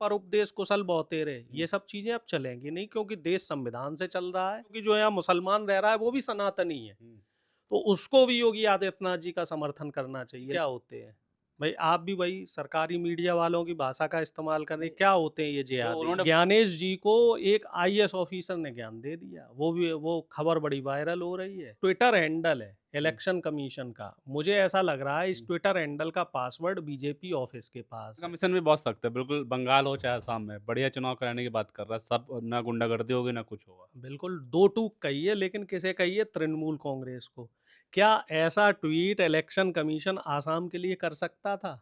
पर उपदेश कुशल बहुतेरे, ये सब चीजें अब चलेंगी नहीं, क्योंकि देश संविधान से चल रहा है, क्योंकि जो यहाँ मुसलमान रह रहा है वो भी सनातनी है, तो उसको भी योगी आदित्यनाथ जी का समर्थन करना चाहिए। क्या होते हैं भाई, आप भी वही सरकारी मीडिया वालों की भाषा का इस्तेमाल कर रहे हैं, क्या होते हैं ये तो जिहादी? उन्होंने ज्ञानेश जी को एक आईएएस ऑफिसर ने ज्ञान दे दिया, वो खबर बड़ी वायरल हो रही है। ट्विटर हैंडल है इलेक्शन कमीशन का, मुझे ऐसा लग रहा है इस ट्विटर हैंडल का पासवर्ड बीजेपी ऑफिस के पास है। कमीशन भी बहुत सख्त है, बिल्कुल बंगाल हो चाहे असम में, बढ़िया चुनाव कराने की बात कर रहा है सब, ना गुंडागर्दी होगी ना कुछ होगा। बिल्कुल दो टूक कहिए, लेकिन किसे कहिए? तृणमूल कांग्रेस को। क्या ऐसा ट्वीट इलेक्शन कमीशन आसाम के लिए कर सकता था?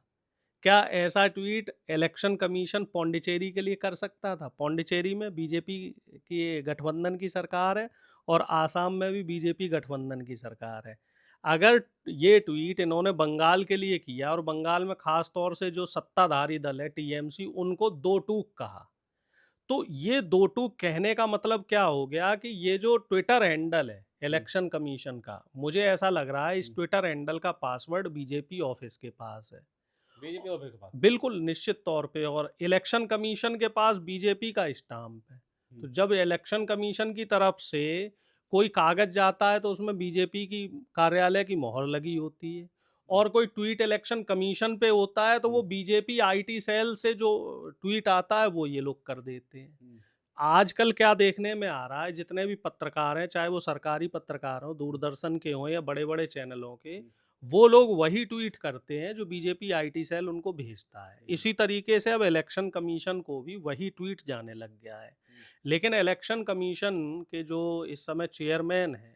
क्या ऐसा ट्वीट इलेक्शन कमीशन पौंडीचेरी के लिए कर सकता था? पौंडीचेरी में बीजेपी की गठबंधन की सरकार है और आसाम में भी बीजेपी गठबंधन की सरकार है। अगर ये ट्वीट इन्होंने बंगाल के लिए किया और बंगाल में खास तौर से जो सत्ताधारी दल है टीएमसी, उनको दो टूक कहा, तो ये दो टूक कहने का मतलब क्या हो गया कि ये जो ट्विटर हैंडल है इलेक्शन कमीशन का, मुझे ऐसा लग रहा है इस ट्विटर हैंडल का पासवर्ड बीजेपी ऑफिस के पास है। बीजेपी ऑफिस के पास। बिल्कुल निश्चित तौर पे, और इलेक्शन कमीशन के पास बीजेपी का स्टाम्प है। तो जब इलेक्शन कमीशन की तरफ से कोई कागज जाता है तो उसमें बीजेपी की कार्यालय की मोहर लगी होती है, और कोई ट्वीट इलेक्शन कमीशन पे होता है तो वो बीजेपी आईटी सेल से जो ट्वीट आता है वो ये लोग कर देते हैं। आजकल क्या देखने में आ रहा है, जितने भी पत्रकार हैं, चाहे वो सरकारी पत्रकार हों, दूरदर्शन के हों या बड़े बड़े चैनलों के, वो लोग वही ट्वीट करते हैं जो बीजेपी आईटी सेल उनको भेजता है। इसी तरीके से अब इलेक्शन कमीशन को भी वही ट्वीट जाने लग गया है। लेकिन इलेक्शन कमीशन के जो इस समय चेयरमैन हैं,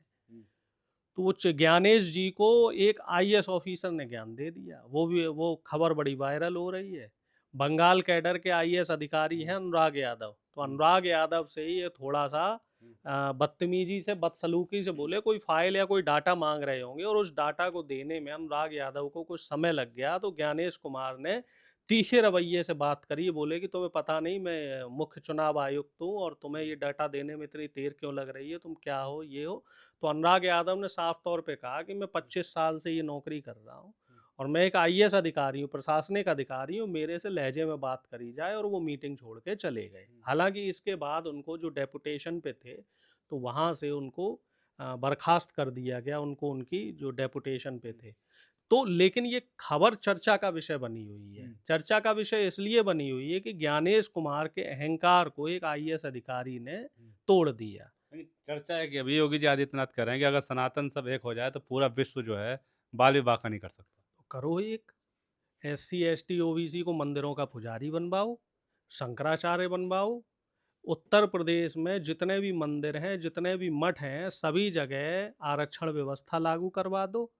तो वो ज्ञानेश जी को एक आईएएस ऑफिसर ने ज्ञान दे दिया, वो खबर बड़ी वायरल हो रही है। बंगाल कैडर के आईएएस अधिकारी हैं अनुराग यादव, तो अनुराग यादव से ही ये थोड़ा सा बदतमीजी से, बदसलूकी से बोले, कोई फाइल या कोई डाटा मांग रहे होंगे और उस डाटा को देने में अनुराग यादव को कुछ समय लग गया, तो ज्ञानेश कुमार ने तीखे रवैये से बात करी, बोले कि तुम्हें पता नहीं मैं मुख्य चुनाव आयुक्त हूँ और तुम्हें ये डाटा देने में इतनी देर क्यों लग रही है, तुम क्या हो, ये हो। तो अनुराग यादव ने साफ तौर पे कहा कि मैं 25 साल से ये नौकरी कर रहा हूँ और मैं एक आईएएस अधिकारी हूँ, प्रशासनिक अधिकारी हूँ, मेरे से लहजे में बात करी जाए, और वो मीटिंग छोड़ के चले गए। हालांकि इसके बाद उनको जो डेपुटेशन पे थे, तो वहाँ से उनको बर्खास्त कर दिया गया, उनको उनकी जो डेपुटेशन पे थे। तो लेकिन ये खबर चर्चा का विषय बनी हुई है। चर्चा का विषय इसलिए बनी हुई है कि ज्ञानेश कुमार के अहंकार को एक आईएएस अधिकारी ने तोड़ दिया। चर्चा है कि अभी योगी जी आदित्यनाथ कह रहे हैं कि अगर सनातन सब एक हो जाए तो पूरा विश्व जो है बाल विवाह का नहीं कर सकता। तो करो एक, एससी एसटी ओबीसी को मंदिरों का पुजारी बनवाओ, शंकराचार्य बनवाओ। उत्तर प्रदेश में जितने भी मंदिर हैं, जितने भी मठ हैं, सभी जगह आरक्षण व्यवस्था लागू करवा दो।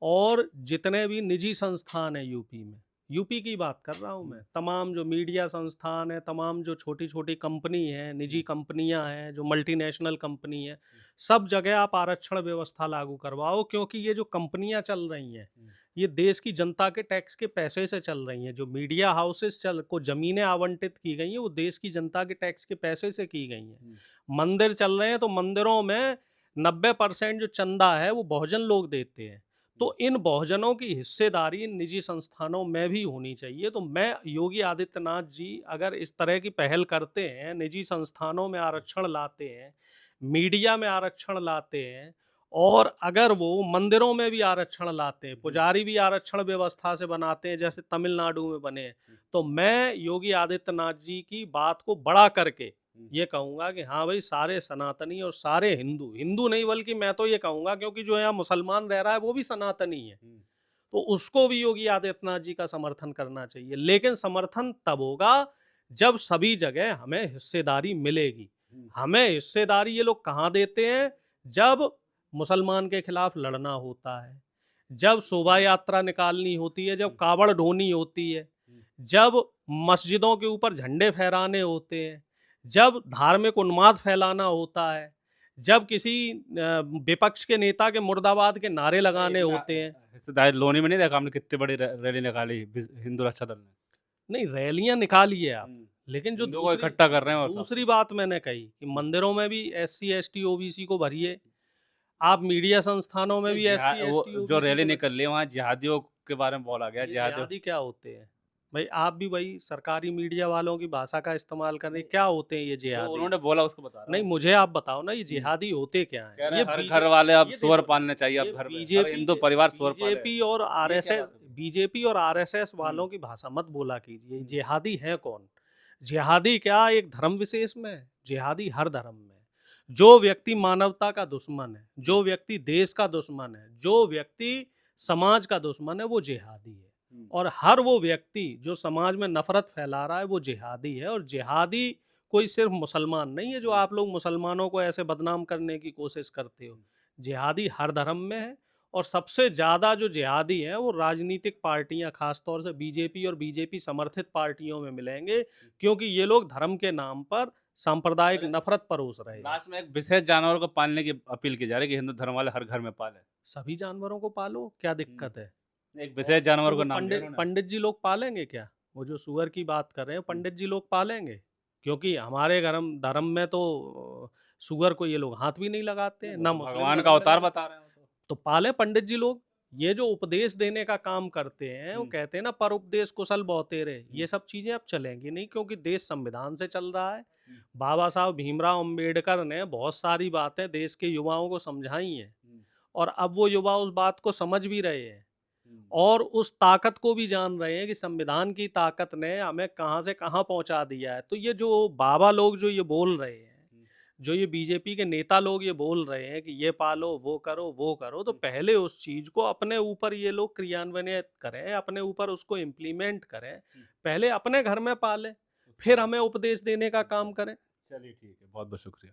और जितने भी निजी संस्थान हैं यूपी में, यूपी की बात कर रहा हूँ मैं, तमाम जो मीडिया संस्थान है, तमाम जो छोटी छोटी कंपनी हैं, निजी कंपनियां हैं, जो मल्टीनेशनल कंपनी है, सब जगह आप आरक्षण व्यवस्था लागू करवाओ, क्योंकि ये जो कंपनियां चल रही हैं, ये देश की जनता के टैक्स के पैसे से चल रही हैं। जो मीडिया हाउसेस चल को ज़मीनें आवंटित की गई हैं, वो देश की जनता के टैक्स के पैसे से की गई हैं। मंदिर चल रहे हैं तो मंदिरों में 90% जो चंदा है वो बहुजन लोग देते हैं। तो इन बहुजनों की हिस्सेदारी इन निजी संस्थानों में भी होनी चाहिए। तो मैं योगी आदित्यनाथ जी अगर इस तरह की पहल करते हैं, निजी संस्थानों में आरक्षण लाते हैं, मीडिया में आरक्षण लाते हैं, और अगर वो मंदिरों में भी आरक्षण लाते हैं, पुजारी भी आरक्षण व्यवस्था से बनाते हैं जैसे तमिलनाडु में बने हैं, तो मैं योगी आदित्यनाथ जी की बात को बड़ा करके ये कहूंगा कि हाँ भाई, सारे सनातनी और सारे हिंदू, हिंदू नहीं बल्कि मैं तो ये कहूंगा, क्योंकि जो यहाँ मुसलमान रह रहा है वो भी सनातनी है, तो उसको भी योगी आदित्यनाथ जी का समर्थन करना चाहिए। लेकिन समर्थन तब होगा जब सभी जगह हमें हिस्सेदारी मिलेगी। हमें हिस्सेदारी ये लोग कहाँ देते हैं? जब मुसलमान के खिलाफ लड़ना होता है, जब शोभा यात्रा निकालनी होती है, जब कावड़ ढोनी होती है, जब मस्जिदों के ऊपर झंडे फहराने होते हैं, जब धार्मिक उन्माद फैलाना होता है, जब किसी विपक्ष के नेता के मुर्दाबाद के नारे लगाने होते हैं। हिस्सेदारी लोनी में नहीं देखा हमने कितनी बड़ी रैली निकाली हिंदू रक्षा दल ने। नहीं, रैलियां निकालिए आप, लेकिन जो हिंदुओं को दूसरी इकट्ठा कर रहे हैं और सब। दूसरी बात मैंने कही कि मंदिरों में भी एससी एसटी ओबीसी को भरिए, आप मीडिया संस्थानों में नहीं, भी एससी वो एसटी जो ओबीसी रैली को भरिए। निकल रही है वहाँ जिहादियों के बारे में बोला गया, ये जिहादियों। जिहादी क्या होते हैं? भाई आप भी वही सरकारी मीडिया वालों की भाषा का इस्तेमाल कर रहे हैं। क्या होते हैं ये जो जिहादी? उन्होंने बोला उसको बता रहा नहीं, हूँ। मुझे आप बताओ ना, ये हुँ। जिहादी होते क्या हैं? कह रहे ये हैं हर घर बीजे वाले अब ये सूअर देखो, पालने चाहिए ये अब घर पे। हर बीजेपी हिंदू के परिवार सूअर पाले। बीजेपी और ये क्या आरएसएस बात हुई? बीजेपी और आरएसएस हुँ, वालों की भाषा मत बोला कीजिए। हुँ, जिहादी हैं कौन? जिहादी क्या एक धर्म विशेष में है? जिहादी हर धर्म में है। जो व्यक्ति मानवता का दुश्मन है, हुँ, जो व्यक्ति देश का दुश्मन है, जो व्यक्ति समाज का दुश्मन है, वो जिहादी है। हुँ, और हर वो व्यक्ति जो समाज में नफरत फैला रहा है, वो जिहादी है। और जिहादी कोई सिर्फ मुसलमान नहीं है, जो हुँ, आप लोग मुसलमानों को ऐसे बदनाम करने की कोशिश करते हो। हुँ। जिहादी हर धर्म में है। और सबसे ज़्यादा जो जिहादी हैं, वो राजनीतिक पार्टियाँ, खास तौर से बीजेपी और बीजेपी समर्थित पार्टियों में मिलेंगे, क्योंकि ये लोग धर्म के नाम पर सांप्रदायिक अरे! नफरत परोस रहे हैं। लास्ट में एक विशेष जानवर को पालने की अपील की जा रही है कि हिंदू धर्म वाले हर घर में पालें। सभी जानवरों को पालो, क्या हुँ। दिक्कत है? एक और विशेष जानवर तो का वो नाम लिया पंडित उन्होंने। पंडित जी लोग पालेंगे क्या? वो जो सूअर की बात कर रहे हैं, हुँ। पंडित जी लोग पालेंगे? क्योंकि हमारे धर्म धर्म में तो सूअर को ये लोग हाथ भी नहीं लगाते नहीं हैं, वो ना तो मुस्लिम भगवान का धर्म में अवतार लगा। बता रहे हैं वो तो। तो पाले पंडित जी लोग। ये जो उपदेश देने का काम करते हैं, वो हुँ, कहते हैं ना, पर उपदेश कुशल बहुतेरे, हुँ, ये सब चीजें अब चलेंगी नहीं, क्योंकि देश संविधान से चल रहा है। हुँ, बाबा साहब भीमराव अंबेडकर ने बहुत सारी बातें देश के युवाओं को समझाई हैं। हुँ, और अब वो युवा उस बात को समझ भी रहे हैं। हुँ, और उस ताकत को भी जान रहे हैं कि संविधान की ताकत ने हमें कहाँ से कहाँ पहुंचा दिया है। तो ये जो बाबा लोग जो ये बोल रहे हैं, हुँ, जो ये बीजेपी के नेता लोग ये बोल रहे हैं कि ये पालो, वो करो, तो हुँ, पहले उस चीज को अपने ऊपर ये लोग क्रियान्वयन करें, अपने ऊपर उसको इम्प्लीमेंट करें। हुँ। पहले अपने घर में पालें, उसके फिर बाद हमें उपदेश देने का अच्छा, काम करें। चलिए ठीक है। बहुत-बहुत शुक्रिया।